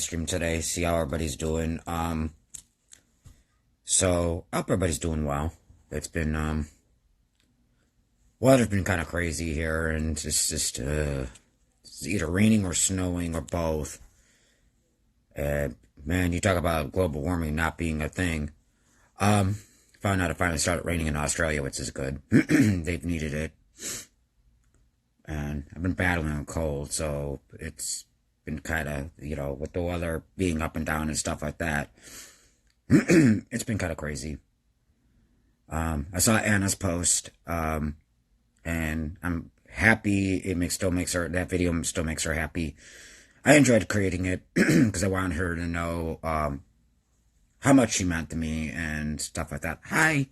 live stream today, see how everybody's doing. So I hope everybody's doing well. It's been weather's been kind of crazy here, and it's either raining or snowing or both. And man, you talk about global warming not being a thing. Found out it finally started raining in Australia, which is good. They've needed it, and I've been battling a cold, so it's been kind of, with the weather being up and down and stuff like that. It's been kind of crazy. I saw Anna's post, and I'm happy. That video still makes her happy. I enjoyed creating it because I wanted her to know how much she meant to me and stuff like that. Hi.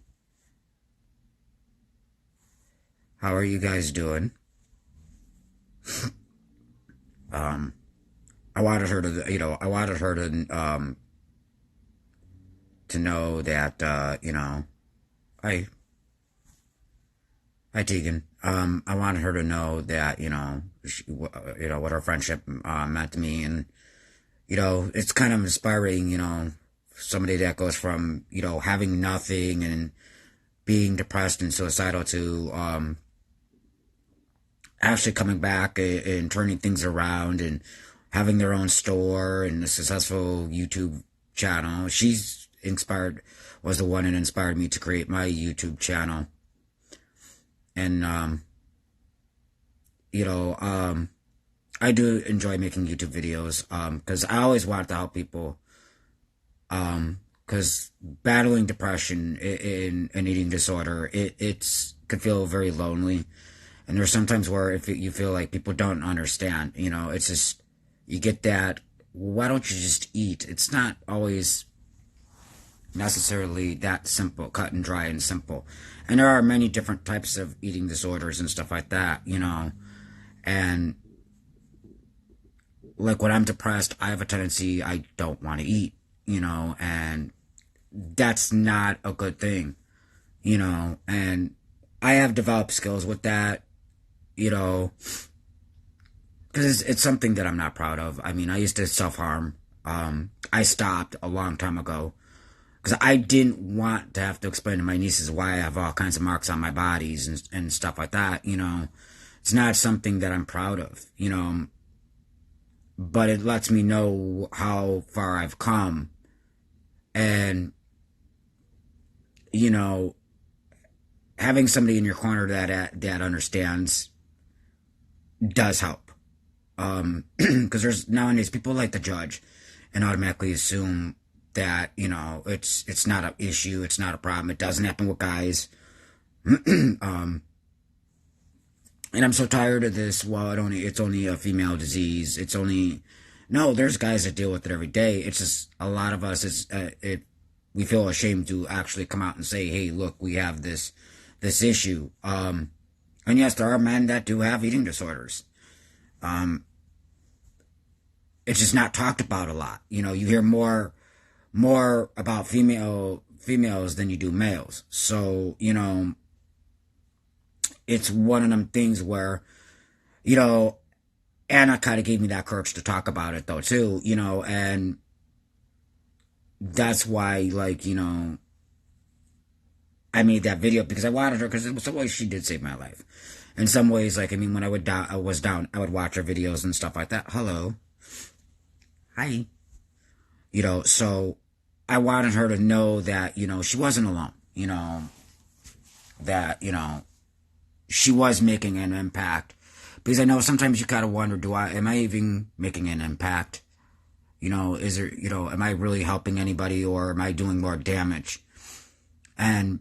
How are you guys doing? I wanted her to know that, hi Tegan. I wanted her to know that, what our friendship meant to me, and it's kind of inspiring, somebody that goes from, having nothing and being depressed and suicidal to actually coming back and turning things around and having their own store and a successful YouTube channel. Was the one that inspired me to create my YouTube channel. And, I do enjoy making YouTube videos, because I always wanted to help people, because battling depression and eating disorder, it's could feel very lonely. And there's sometimes where you feel like people don't understand, it's just, you get that, why don't you just eat? It's not always necessarily that simple, cut and dry and simple. And there are many different types of eating disorders and stuff like that, and like when I'm depressed, I have a tendency, I don't want to eat, and that's not a good thing, and I have developed skills with that, because it's something that I'm not proud of. I mean, I used to self-harm. I stopped a long time ago because I didn't want to have to explain to my nieces why I have all kinds of marks on my bodies and stuff like that, It's not something that I'm proud of, but it lets me know how far I've come. And, having somebody in your corner that understands does help. Because there's nowadays people like to judge and automatically assume that, it's not an issue, it's not a problem, it doesn't happen with guys. And I'm so tired of this, it's only a female disease, no, there's guys that deal with it every day. It's just, a lot of us, we feel ashamed to actually come out and say, hey, look, we have this issue. And yes, there are men that do have eating disorders. It's just not talked about a lot. You hear more about females than you do males. So, it's one of them things where, Anna kind of gave me that courage to talk about it though too, and that's why, I made that video because I wanted her, because in some ways she did save my life. In some ways, when I was down, I would watch her videos and stuff like that. Hello. Hi. So I wanted her to know that, she wasn't alone, that, she was making an impact. Because I know sometimes you gotta wonder, am I even making an impact? Is there, am I really helping anybody, or am I doing more damage? And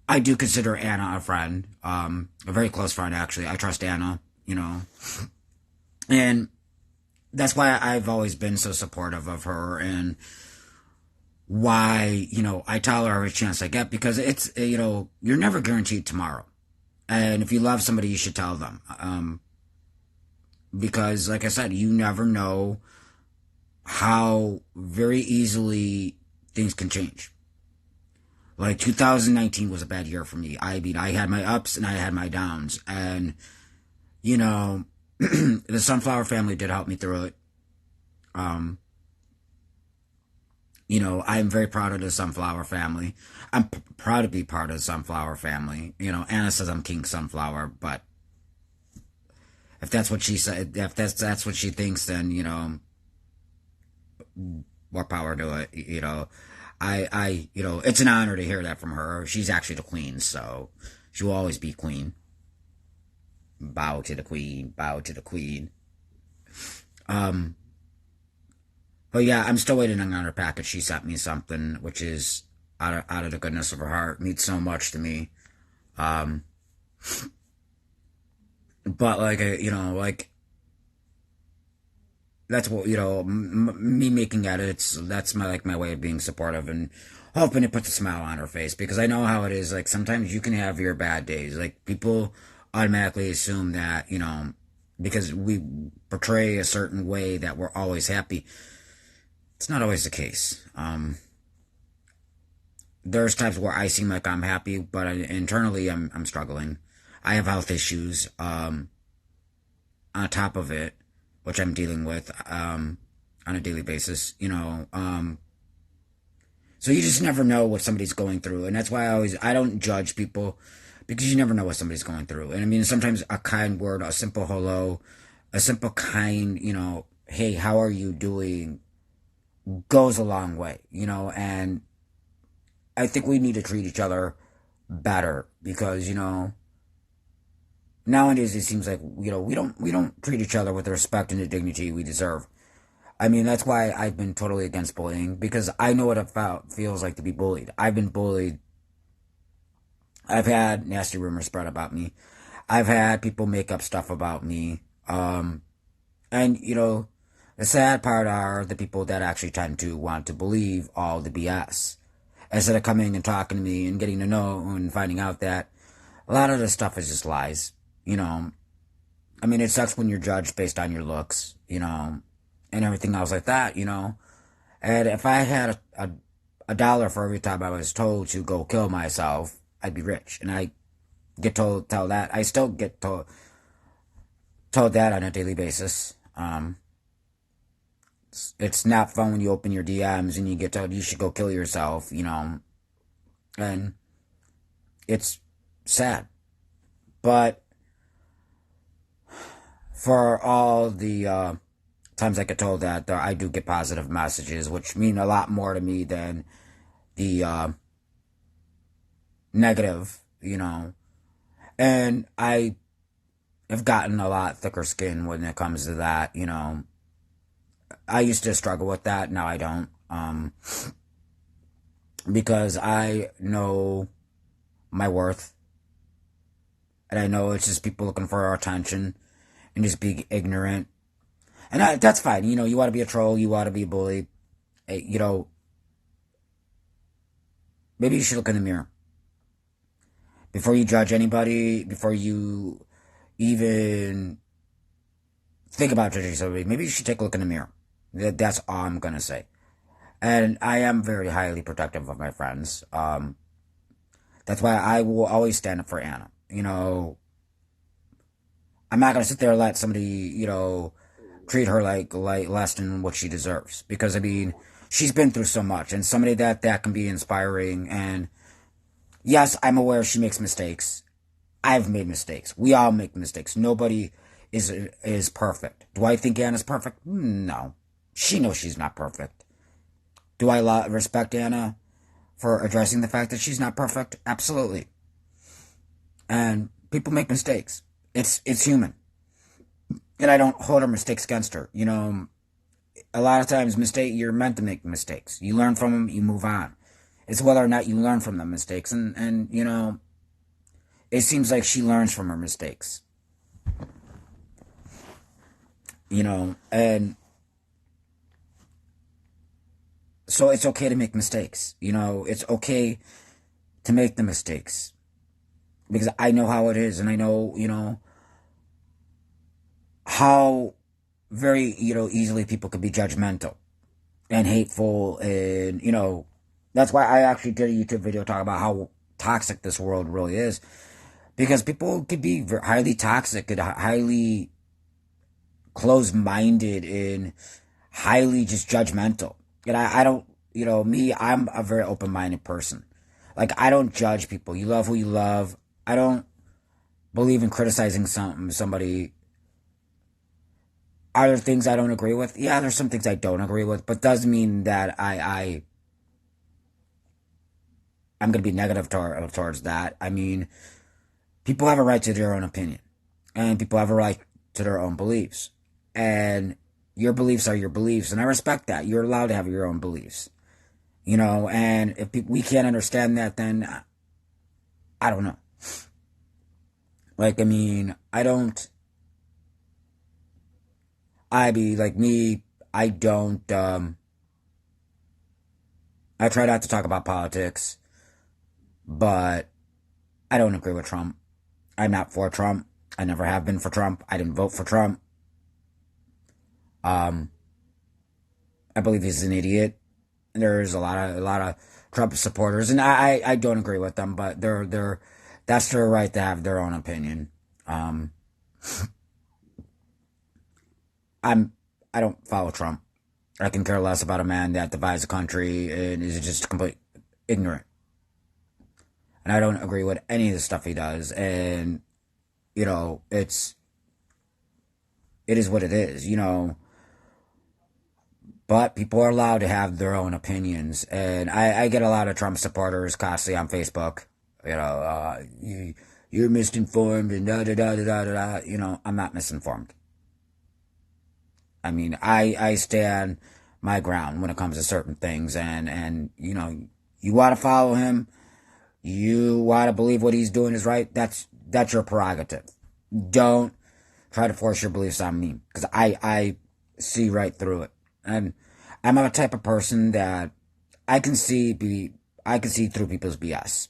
I do consider Anna a friend, a very close friend, actually. I trust Anna, and that's why I've always been so supportive of her, and why, I tell her every chance I get, because it's, you're never guaranteed tomorrow. And if you love somebody, you should tell them. Because, like I said, you never know how very easily things can change. Like, 2019 was a bad year for me. I mean, I had my ups and I had my downs. And, The Sunflower family did help me through it. Um, I'm very proud of the Sunflower family. I'm proud to be part of the Sunflower family. Anna says I'm King Sunflower, but if that's what she said, if that's what she thinks, then more power to it. It's an honor to hear that from her. She's actually the queen, so she will always be queen. Bow to the queen. Bow to the queen. But yeah, I'm still waiting on her package. She sent me something, which is out of the goodness of her heart. Means so much to me. Um, but that's what me making edits. That's my way of being supportive and hoping it puts a smile on her face, because I know how it is. Like, sometimes you can have your bad days. Like, people automatically assume that because we portray a certain way that we're always happy. It's not always the case. There's times where I seem like I'm happy, but internally I'm struggling. I have health issues. On top of it, which I'm dealing with on a daily basis. So you just never know what somebody's going through, and that's why I don't judge people, because you never know what somebody's going through. And I mean, sometimes a kind word, a simple hello, a simple kind, hey, how are you doing, goes a long way, and I think we need to treat each other better, because, nowadays it seems like, we don't treat each other with the respect and the dignity we deserve. I mean, that's why I've been totally against bullying, because I know what it feels like to be bullied. I've been bullied. I've had nasty rumors spread about me. I've had people make up stuff about me. And, the sad part are the people that actually tend to want to believe all the BS, instead of coming and talking to me and getting to know and finding out that a lot of this stuff is just lies. I mean, it sucks when you're judged based on your looks, and everything else like that, And if I had a dollar for every time I was told to go kill myself, I'd be rich. And I get tell that. I still get told that on a daily basis. It's not fun when you open your DMs and you get told you should go kill yourself, and it's sad. But for all the times I get told that, I do get positive messages, which mean a lot more to me than the negative, And I have gotten a lot thicker skin when it comes to that, I used to struggle with that. Now I don't. Because I know my worth. And I know it's just people looking for our attention and just being ignorant. And that's fine. You want to be a troll. You want to be a bully. Maybe you should look in the mirror. Before you judge anybody, before you even think about judging somebody, maybe you should take a look in the mirror. That's all I'm going to say. And I am very highly protective of my friends. That's why I will always stand up for Anna. I'm not going to sit there and let somebody, treat her like less than what she deserves. Because, I mean, she's been through so much. And somebody that can be inspiring. And yes, I'm aware she makes mistakes. I've made mistakes. We all make mistakes. Nobody is perfect. Do I think Anna's perfect? No. She knows she's not perfect. Do I respect Anna for addressing the fact that she's not perfect? Absolutely. And people make mistakes. It's human. And I don't hold her mistakes against her. A lot of times you're meant to make mistakes. You learn from them, you move on. It's whether or not you learn from the mistakes. And it seems like she learns from her mistakes. And so it's okay to make mistakes. It's okay to make the mistakes. Because I know how it is, and I know, how very, easily people can be judgmental and hateful, and, that's why I actually did a YouTube video talking about how toxic this world really is. Because people could be highly toxic and highly closed-minded and highly just judgmental. And I don't, me, I'm a very open-minded person. Like, I don't judge people. You love who you love. I don't believe in criticizing somebody. Are there things I don't agree with? Yeah, there's some things I don't agree with, but doesn't mean that I'm going to be negative towards that. I mean, people have a right to their own opinion, and people have a right to their own beliefs. And your beliefs are your beliefs, and I respect that. You're allowed to have your own beliefs, and if we can't understand that, then I don't know. Like, I mean, I don't, I try not to talk about politics, but I don't agree with Trump. I'm not for Trump. I never have been for Trump. I didn't vote for Trump. I believe he's an idiot. There's a lot of Trump supporters, and I don't agree with them, but that's their right to have their own opinion. I don't follow Trump. I can care less about a man that divides the country and is just complete ignorant. And I don't agree with any of the stuff he does. And it is what it is. But people are allowed to have their own opinions, and I get a lot of Trump supporters constantly on Facebook. You're misinformed and da da da da da da. I'm not misinformed. I mean, I stand my ground when it comes to certain things, and you want to follow him, you want to believe what he's doing is right. That's your prerogative. Don't try to force your beliefs on me, because I see right through it. And I'm a type of person that I can see through people's BS.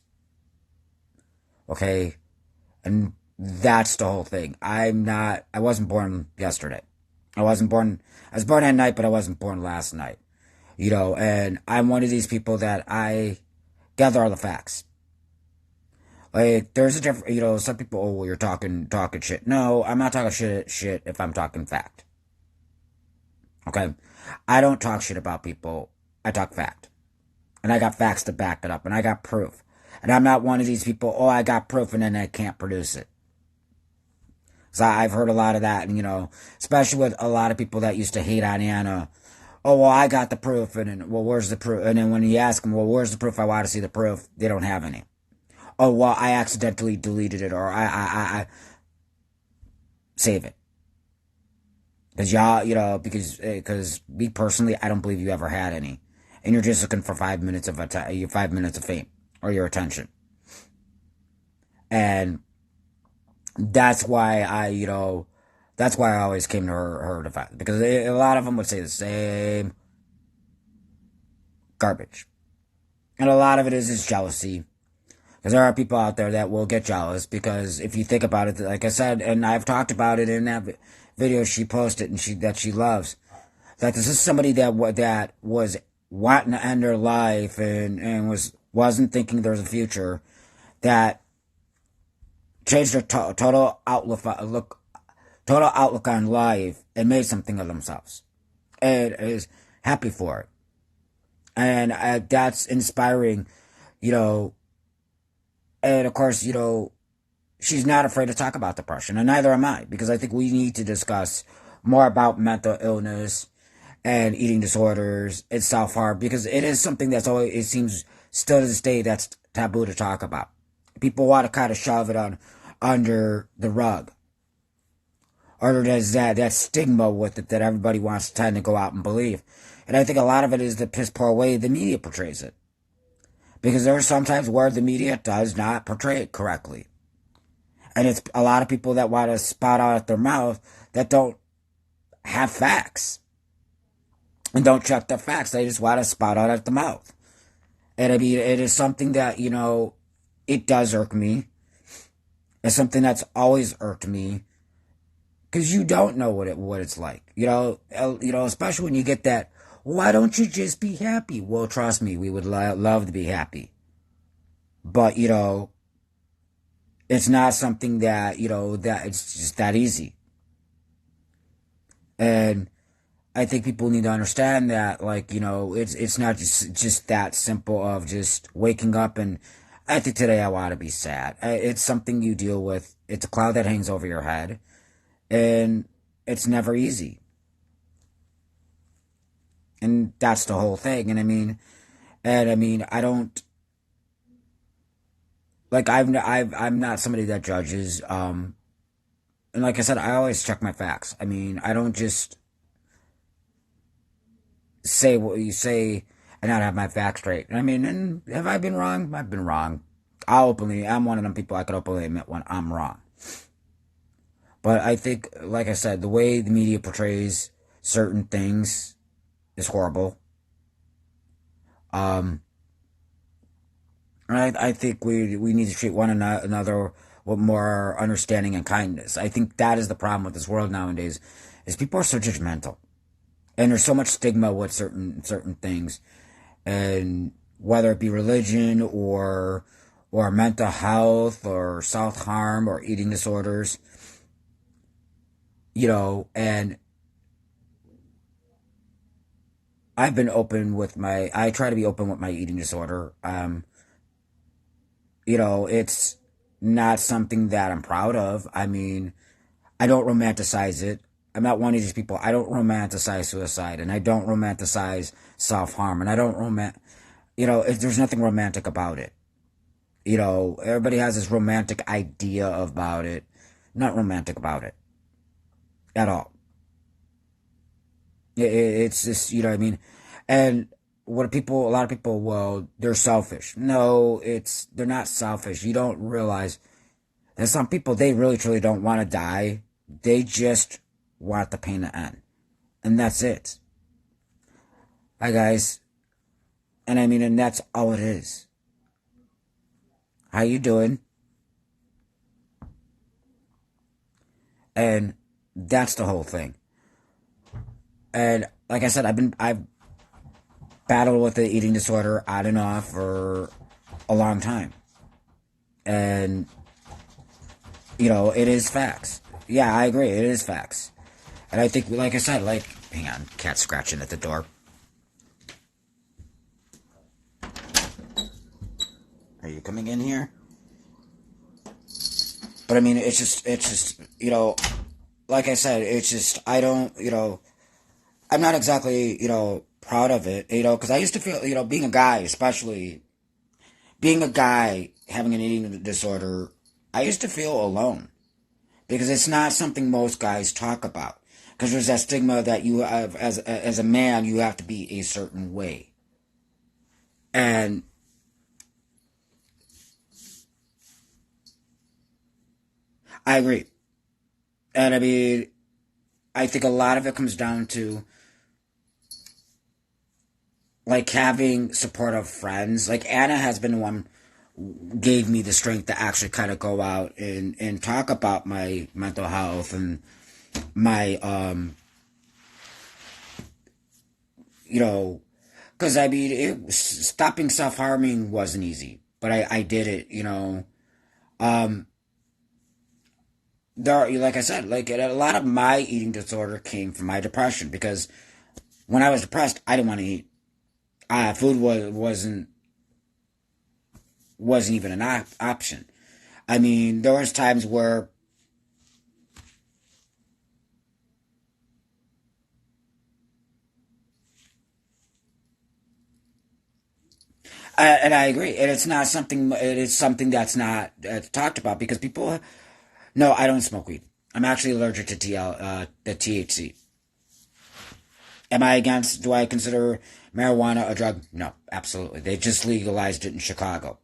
Okay? And that's the whole thing. I wasn't born yesterday. I was born at night, but I wasn't born last night. And I'm one of these people that I gather all the facts. Like, there's a different, some people, oh, well, you're talking shit. No, I'm not talking shit if I'm talking fact. Okay? I don't talk shit about people. I talk fact. And I got facts to back it up. And I got proof. And I'm not one of these people, oh, I got proof and then I can't produce it. So I've heard a lot of that. And, especially with a lot of people that used to hate on Anna. Oh, well, I got the proof. And then, well, where's the proof? And then when you ask them, well, where's the proof? I want to see the proof. They don't have any. Oh, well, I accidentally deleted it, or I save it. Because y'all, because me personally, I don't believe you ever had any. And you're just looking for 5 minutes of 5 minutes of fame or your attention. And that's why I always came to her defense. Because a lot of them would say the same garbage. And a lot of it is jealousy. Because there are people out there that will get jealous, because if you think about it, like I said, and I've talked about it in that video she posted and that she loves, that this is somebody that was wanting to end her life and wasn't thinking there was a future, that changed their total outlook on life and made something of themselves, and is happy for it. And that's inspiring, and of course, she's not afraid to talk about depression, and neither am I, because I think we need to discuss more about mental illness and eating disorders and self-harm, because it is something that's always, it seems still to this day, that's taboo to talk about. People want to kind of shove it under the rug. Or there's that stigma with it that everybody wants to tend to go out and believe. And I think a lot of it is the piss poor way the media portrays it. Because there are sometimes where the media does not portray it correctly. And it's a lot of people that want to spout out at their mouth that don't have facts. And don't check their facts. They just want to spout out at the mouth. And I mean, it is something that, it does irk me. It's something that's always irked me. Because you don't know what it's like. Especially when you get that, why don't you just be happy? Well, trust me, we would love to be happy. But, it's not something that, that it's just that easy. And I think people need to understand that, like, it's not just that simple of just waking up and I think today I want to be sad. It's something you deal with. It's a cloud that hangs over your head, and it's never easy. And that's the whole thing. And I don't like I'm not somebody that judges. And like I said, I always check my facts. I don't just say what you say and not have my facts straight. And have I been wrong? I've been wrong. I'm one of them people I could openly admit when I'm wrong. But I think, like I said, the way the media portrays certain things is horrible. Um, I think we need to treat one another with more understanding and kindness. I think that is the problem with this world nowadays, is people are so judgmental, and there's so much stigma with certain things, and whether it be religion or mental health or self harm or eating disorders, and I try to be open with my eating disorder. It's not something that I'm proud of. I don't romanticize it. I'm not one of these people. I don't romanticize suicide, and I don't romanticize self harm, and I don't there's nothing romantic about it. Everybody has this romantic idea about it. Not romantic about it at all. It's just, And a lot of people, well, they're selfish. No, they're not selfish. You don't realize that some people, they really truly don't want to die. They just want the pain to end. And that's it. Hi, guys. And that's all it is. How you doing? And that's the whole thing. And like I said, I've battled with the eating disorder on and off for a long time. And, it is facts. Yeah, I agree. It is facts. And I think, like I said, hang on, cat scratching at the door. Are you coming in here? But it's just, like I said, it's just, I'm not exactly, proud of it, because I used to feel, being a guy, especially being a guy having an eating disorder, I used to feel alone because it's not something most guys talk about. Because there's that stigma that you have as a man, you have to be a certain way, and I agree. And I think a lot of it comes down to like having supportive friends. Like Anna has been one gave me the strength to actually kind of go out and talk about my mental health and my you know because stopping self-harming wasn't easy, but I did it. Um like I said, like a lot of my eating disorder came from my depression, because when I was depressed I didn't want to eat. Food wasn't even an option. There was times where and I agree, and it's not something. It is something that's not talked about because people. No, I don't smoke weed. I'm actually allergic to the THC. Am I against? Do I consider marijuana a drug? No, absolutely. They just legalized it in Chicago.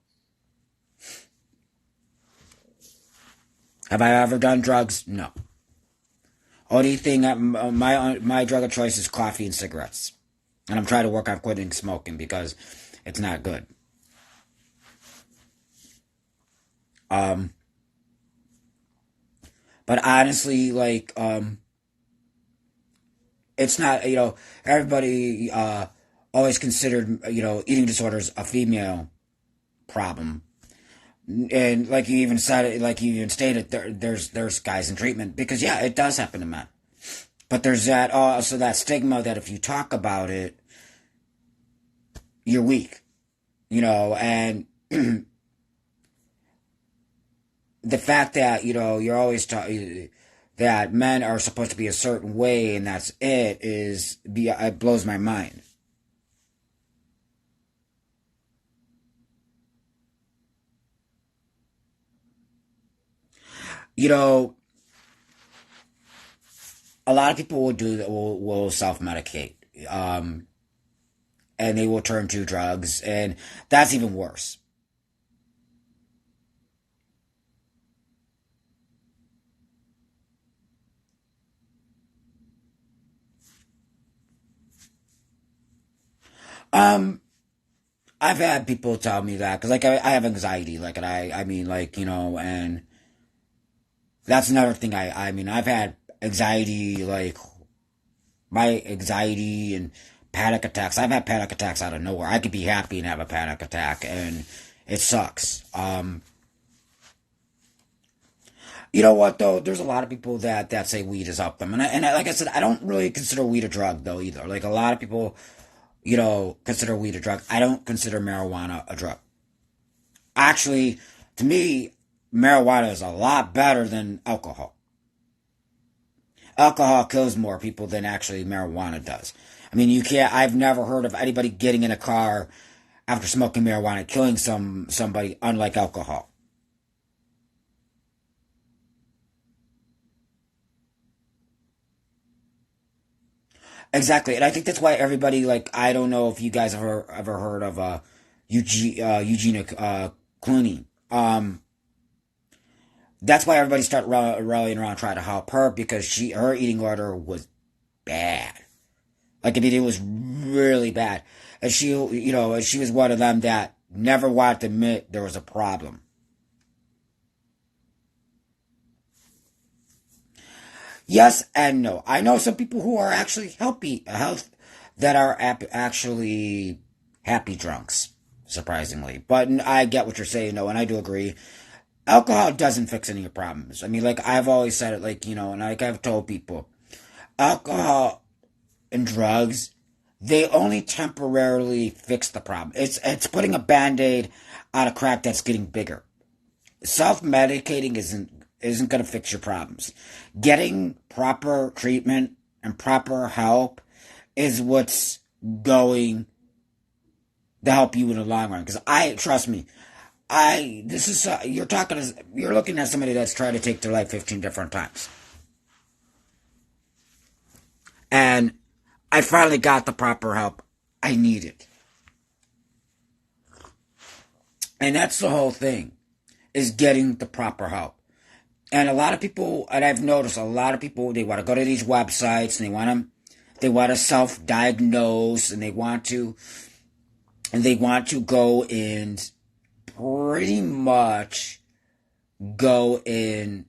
Have I ever done drugs? No. Only thing my drug of choice is coffee and cigarettes, and I'm trying to work on quitting smoking because it's not good. Um, but honestly, it's not. Everybody always considered eating disorders a female problem, and like you even stated, there's guys in treatment because yeah, it does happen to men. But there's that also that stigma that if you talk about it, you're weak, and the fact that you're always taught that men are supposed to be a certain way and that's it blows my mind. You know, a lot of people will do that will self medicate, um, and they will turn to drugs, and that's even worse. Um, I've had people tell me that because, like, I have anxiety, like, and I mean, like, and that's another thing. I mean, I've had anxiety, like, my anxiety and panic attacks. I've had panic attacks out of nowhere. I could be happy and have a panic attack, and it sucks. You know what though? There's a lot of people that say weed has helped them, like I said, I don't really consider weed a drug though either. Like a lot of people, consider weed a drug. I don't consider marijuana a drug. Actually, to me, marijuana is a lot better than alcohol. Alcohol kills more people than actually marijuana does. I mean, you can't. I've never heard of anybody getting in a car after smoking marijuana killing somebody. Unlike alcohol. Exactly, and I think that's why everybody like. I don't know if you guys ever heard of Eugenia Clooney. That's why everybody started rallying around trying to help her because her eating order was bad. Like I mean, it was really bad, and she was one of them that never wanted to admit there was a problem. Yes and no. I know some people who are actually health that are actually happy drunks, surprisingly. But I get what you're saying, though, and I do agree. Alcohol doesn't fix any of your problems. I mean, like I've always said it, like and like I've told people, alcohol and drugs, they only temporarily fix the problem. It's putting a band-aid on a crack that's getting bigger. Self-medicating isn't going to fix your problems. Getting proper treatment and proper help is what's going to help you in the long run. Because I trust me, this is you're looking at somebody that's tried to take their life 15 different times, and I finally got the proper help I needed, and that's the whole thing is getting the proper help. And a lot of people, and I've noticed a lot of people, they want to go to these websites and they want to self-diagnose and they want to go and pretty much go in,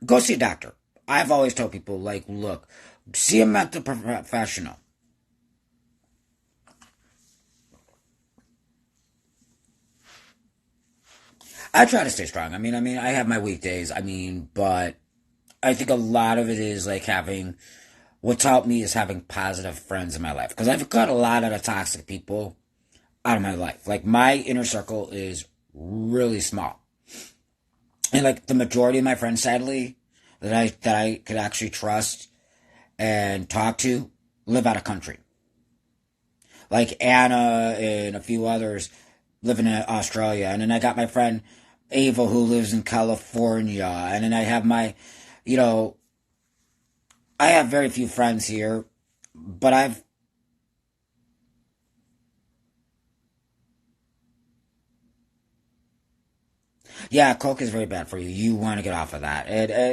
go see a doctor. I've always told people, like, look, see a mental professional. I try to stay strong. I mean, I have my weekdays. I mean, but I think a lot of it is like what's helped me is having positive friends in my life because I've got a lot of the toxic people out of my life. Like my inner circle is really small, and like the majority of my friends, sadly, that I could actually trust and talk to live out of country. Like Anna and a few others living in Australia, and then I got my friend Ava who lives in California, and then I have you know, I have very few friends here, but yeah, coke is very bad for you. You want to get off of that.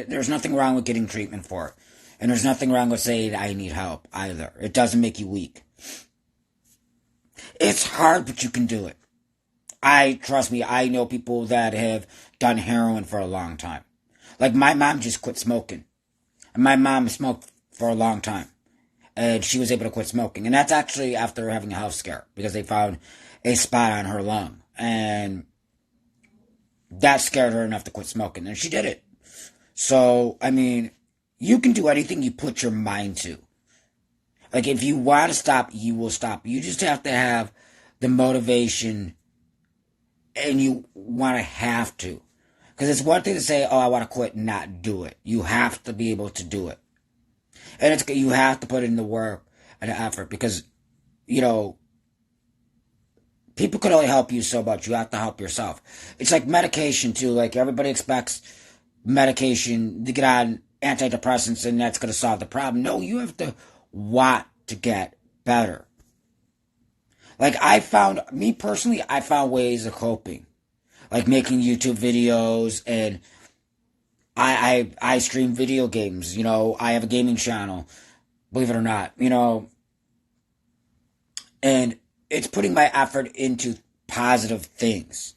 There's nothing wrong with getting treatment for it, and there's nothing wrong with saying I need help either. It doesn't make you weak. It's hard, but you can do it. I trust me. I know people that have done heroin for a long time. Like my mom just quit smoking, and my mom smoked for a long time, and she was able to quit smoking, and that's actually after having a health scare because they found a spot on her lung, and that scared her enough to quit smoking, and she did it. So I mean, You can do anything you put your mind to. Like, if you want to stop, you will stop. You just have to have the motivation, and you want to have to. Because it's one thing to say, oh, I want to quit and not do it. You have to be able to do it. And you have to put in the work and the effort, because, you know, people can only help you so much. You have to help yourself. It's like medication, too. Like, everybody expects medication to get on antidepressants and that's going to solve the problem. No, you have to want to get better. Like, me personally, I found ways of coping. Like making YouTube videos, and I stream video games. You know, I have a gaming channel, believe it or not, you know, and it's putting my effort into positive things.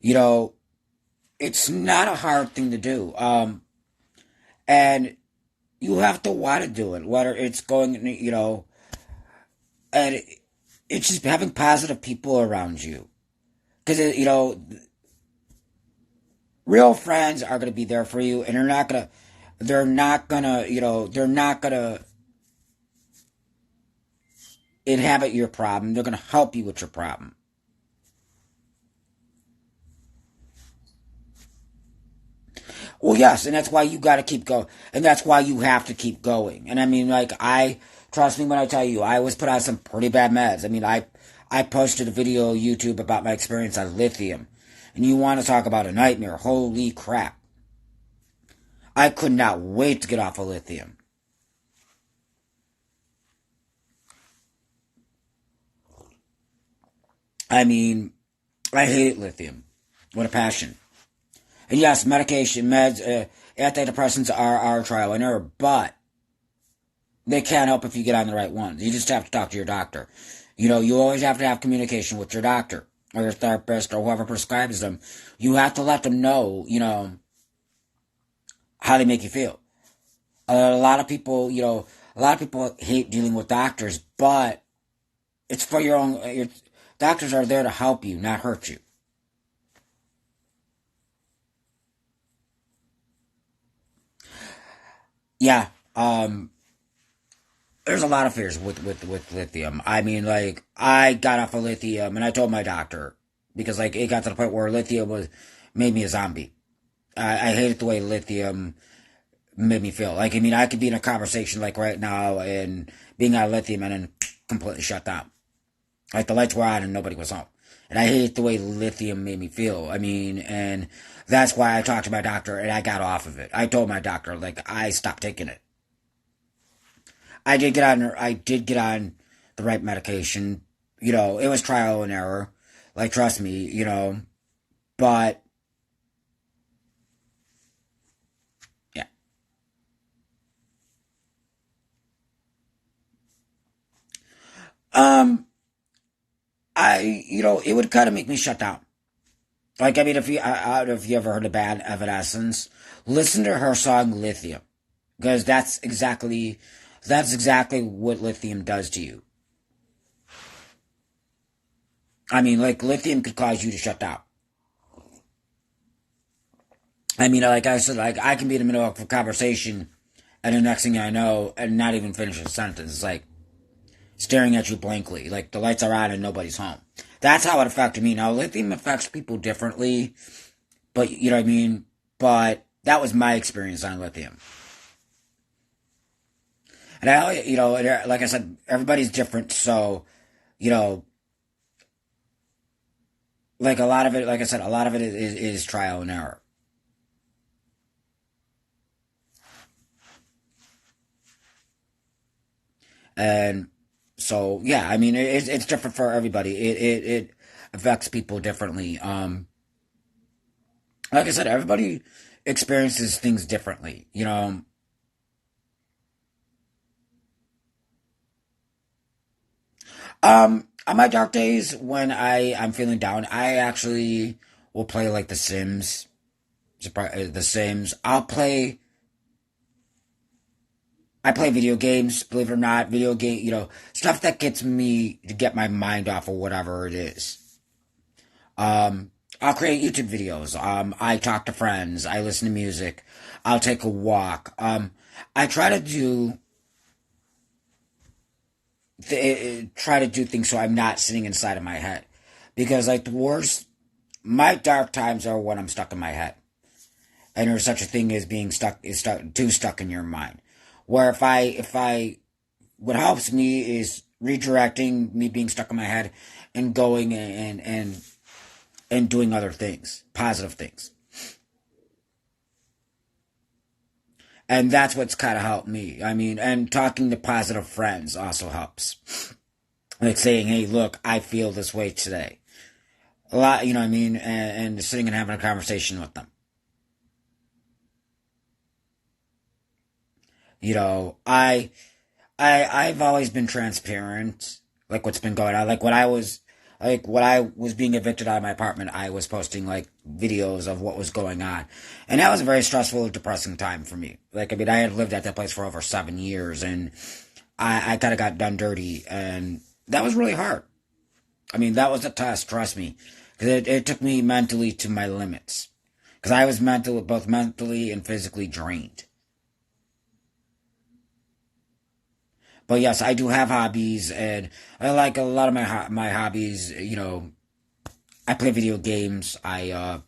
You know, it's not a hard thing to do. And you have to want to do it, whether it's going, you know, and it's just having positive people around you. Because, you know, real friends are going to be there for you, and they're not going to, you know, they're not going to inhabit your problem. They're going to help you with your problem. Well, yes, and that's why you got to keep going, and that's why you have to keep going. And I mean, like, trust me when I tell you, I was put on some pretty bad meds. I mean, I posted a video on YouTube about my experience on Lithium, and you want to talk about a nightmare? Holy crap! I could not wait to get off of Lithium. I mean, I hate Lithium with a passion. And yes, antidepressants are trial and error, but they can't help if you get on the right ones. You just have to talk to your doctor. You know, you always have to have communication with your doctor or your therapist or whoever prescribes them. You have to let them know, you know, how they make you feel. A lot of people, you know, a lot of people hate dealing with doctors, but it's for your own. Doctors are there to help you, not hurt you. Yeah, there's a lot of fears with lithium. I mean, like, I got off of lithium and I told my doctor, because, like, it got to the point where lithium made me a zombie. I hated the way lithium made me feel. Like, I mean, I could be in a conversation like right now and being on lithium and then completely shut down. Like, the lights were on and nobody was home. And I hate the way lithium made me feel. I mean, and that's why I talked to my doctor and I got off of it. I told my doctor, like, I stopped taking it. I did get on the right medication. You know, it was trial and error. Like, trust me, you know, but yeah. Um, you know, it would kind of make me shut down. Like, I mean, I don't know if you ever heard of Bad Evanescence, listen to her song Lithium. Because that's exactly what lithium does to you. I mean, like, lithium could cause you to shut down. I mean, like I said, like, I can be in the middle of a conversation, and the next thing I know, and not even finish a sentence. It's like staring at you blankly. Like, the lights are on and nobody's home. That's how it affected me. Now, lithium affects people differently, but, you know what I mean? But that was my experience on lithium. And you know, like I said, everybody's different, so, you know, like, a lot of it, like I said, a lot of it is trial and error. And so, yeah, I mean, it's different for everybody. It affects people differently. Like I said, everybody experiences things differently. You know, on my dark days when I'm feeling down, I actually will play like The Sims. The Sims. I play video games, believe it or not, you know, stuff that gets me to get my mind off of whatever it is. I'll create YouTube videos. I talk to friends. I listen to music. I'll take a walk. I try to do things so I'm not sitting inside of my head, because like the worst, my dark times are when I'm stuck in my head, and there's such a thing as being too stuck in your mind. Where if I what helps me is redirecting me being stuck in my head and going and doing other things, positive things. And that's what's kind of helped me. I mean, and talking to positive friends also helps. Like saying, hey, look, I feel this way today. A lot, you know what I mean? And sitting and having a conversation with them. You know, I've always been transparent, like what's been going on. Like when I was being evicted out of my apartment, I was posting like videos of what was going on. And that was a very stressful, depressing time for me. Like, I mean, I had lived at that place for over 7 years, and I kind of got done dirty, and that was really hard. I mean, that was a test, trust me. Because it took me mentally to my limits. Because I was both mentally and physically drained. But yes, I do have hobbies, and I like a lot of my hobbies. You know, I play video games. I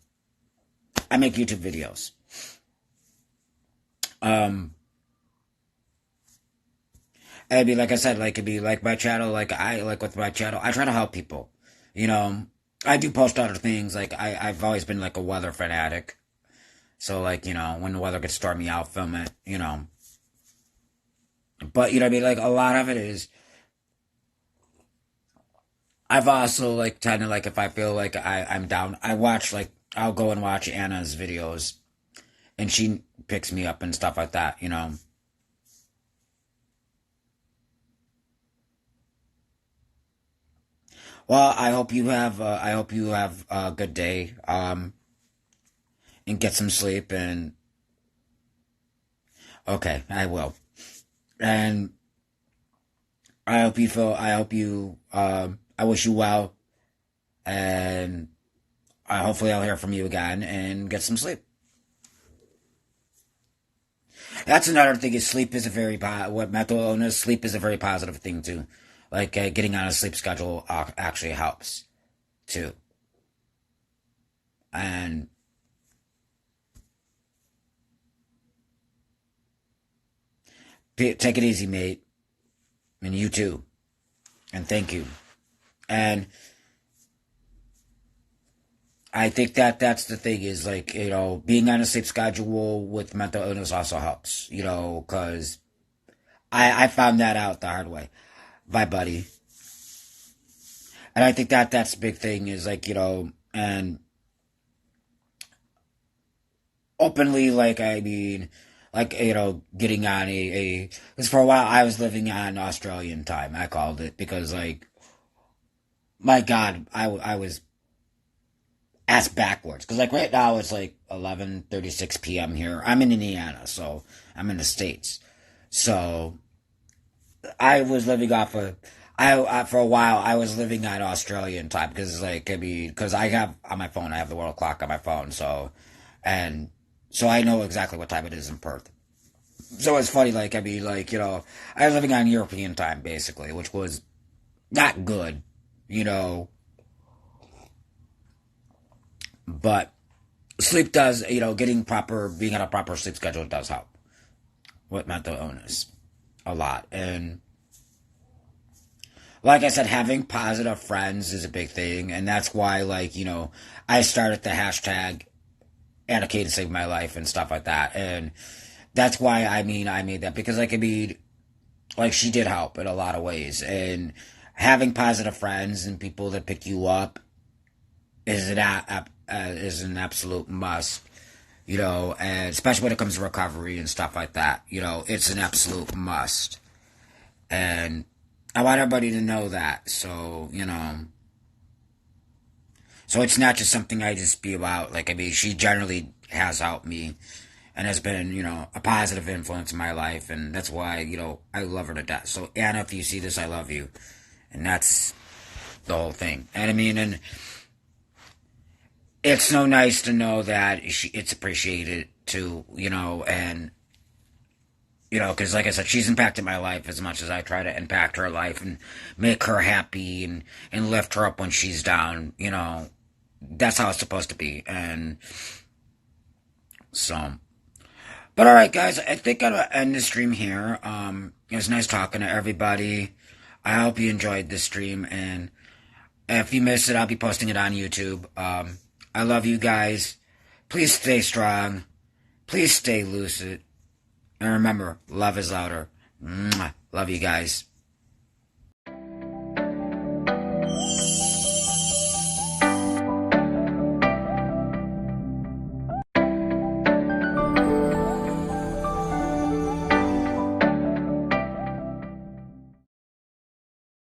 make YouTube videos. Um, it'd be like I said, like it'd be like my channel. Like with my channel, I try to help people. You know, I do post other things. Like I've always been like a weather fanatic. So like when the weather gets stormy, I'll film it. But what I mean, like a lot of it is I've also like tend to like if I feel like I'm down, I'll go and watch Anna's videos, and she picks me up and stuff like that. Well, I hope you have a good day, and get some sleep, and okay, I will. And I wish you well, and hopefully I'll hear from you again and get some sleep. That's another thing is sleep is a very what mental illness sleep is a very positive thing too. Like getting on a sleep schedule actually helps too. And take it easy, mate, and you too. And thank you. And I think that that's the thing is like being on a sleep schedule with mental illness also helps. Because I found that out the hard way. Bye, buddy. And I think that that's the big thing is like and openly, like I mean, like getting on because for a while I was living on Australian time. I called it because like my God, I was ass backwards because like right now it's like 11:36 p.m. here. I'm in Indiana, so I'm in the States. So I was living off of for a while I was living on Australian time because like I mean because I have on my phone I have the world clock on my phone, and so I know exactly what time it is in Perth. So it's funny, like I mean like I was living on European time basically, which was not good, you know but sleep does, being on a proper sleep schedule does help with mental illness a lot. And like I said, having positive friends is a big thing. And that's why, like, I started the hashtag Anna Kay to save my life and stuff like that. And that's why I made that because, like, I mean, like, she did help in a lot of ways. And having positive friends and people that pick you up is an absolute must, and especially when it comes to recovery and stuff like that. It's an absolute must. And I want everybody to know that. So it's not just something I just spew out. Like, I mean, she generally has helped me and has been, a positive influence in my life. And that's why, I love her to death. So, Anna, if you see this, I love you. And that's the whole thing. And I mean, and it's so nice to know that it's appreciated too, and because like I said, she's impacted my life as much as I try to impact her life and make her happy and lift her up when she's down. That's how it's supposed to be. And so, but all right, guys, I think I'm gonna end the stream here. It was nice talking to everybody. I hope you enjoyed this stream, and if you missed it, I'll be posting it on YouTube. I love you guys. Please stay strong. Please stay lucid. And remember, love is louder. Mwah. Love you guys.